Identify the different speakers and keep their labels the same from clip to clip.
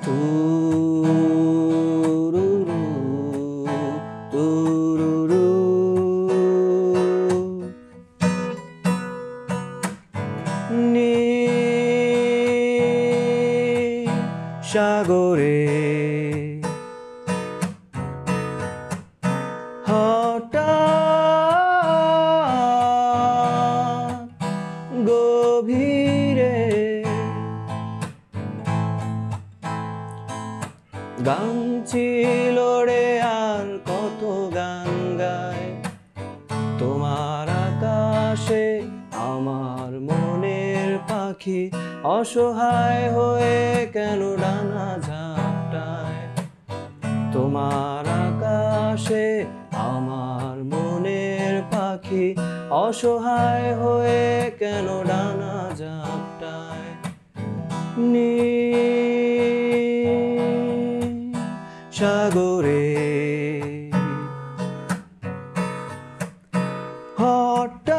Speaker 1: তুরুরু, তুরুরু। নীল সাগরে হঠাৎ গভীরে গান ছিল রে, আর কত গান গায় তোমার আকাশে আমার মনের পাখি অসহায় হয়ে কেন ডানা ঝাপটায়। তোমার আকাশে আমার মনের পাখি অসহায় হয়ে কেন ডানা ঝাপটায়। নীল সাগরে হঠাৎ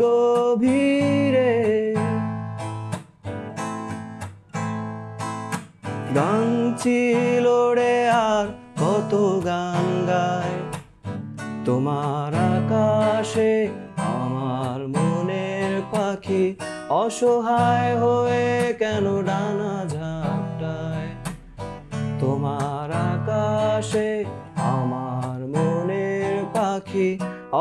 Speaker 1: গভীরে গান ছিল রে, আর কত গান গায় তোমার আকাশে আমার মনের পাখি অসহায় হয়ে কেন ডানা ঝাপটায়। তোমার আকাশে আমার মনের পাখি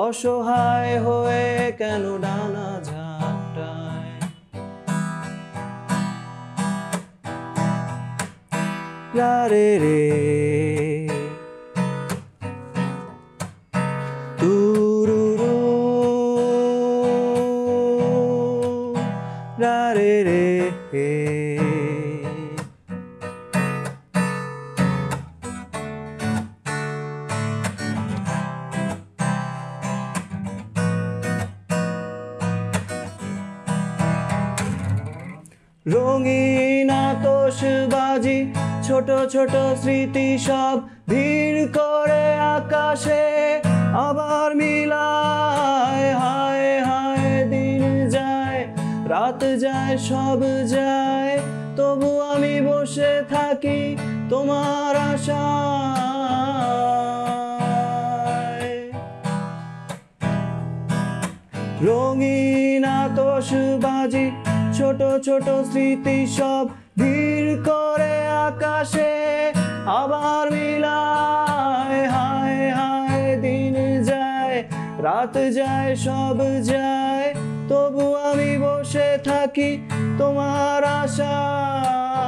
Speaker 1: অসহায় হয়ে কেন ডানা ঝাপটায়। রে রে তুরুরু, রে রে রঙিন আতশবাজি ছোট ছোট স্মৃতি সব ভিড় করে আকাশে আবার মিলায়। হায় হায় দিন যায় রাত যায় সব যায়, তবু আমি বসে থাকি তোমার আশায়। রঙিন আতশবাজি ছোট ছোট স্মৃতি সব ভিড় করে আকাশে আবার মিলায়। হায় হায় দিন যায় রাত যায় সব যায়, তবু আমি বসে থাকি তোমার আশায়।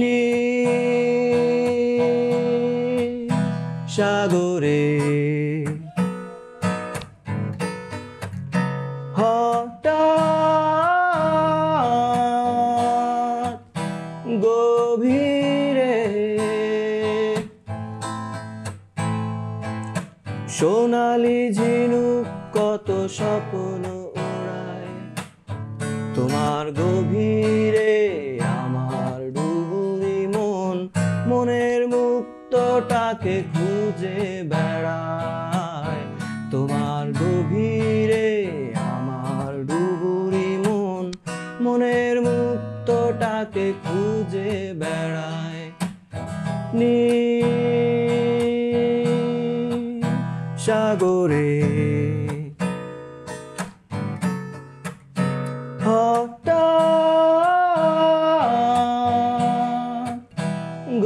Speaker 1: নীল সাগরে হঠাৎ গভীরে সোনালি ঝিনুক কত স্বপ্ন ওড়ায় তোমার গভীরে। আমার ডুবুরি মন মনের মুক্তটাকে খুঁজে বেড়ায় তোমার গভীরে। আমার ডুবুরি মন মনের মুক্তটাকে খুঁজে বেড়ায়। নীল সাগরে হঠাৎ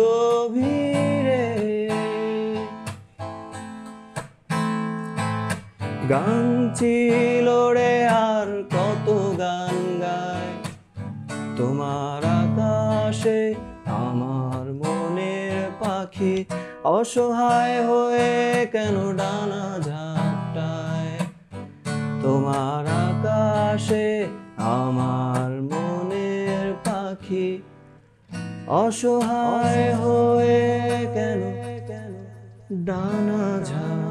Speaker 1: গভীরে গান ছিল রে, আর কত গান গায় তোমার আকাশে আমার মনের পাখি অসহায় হয়ে কেন ডানা ঝাপটায়। তোমার আকাশে আমার মনের পাখি অসহায় হয়ে কেন ডানা ঝাপটায়।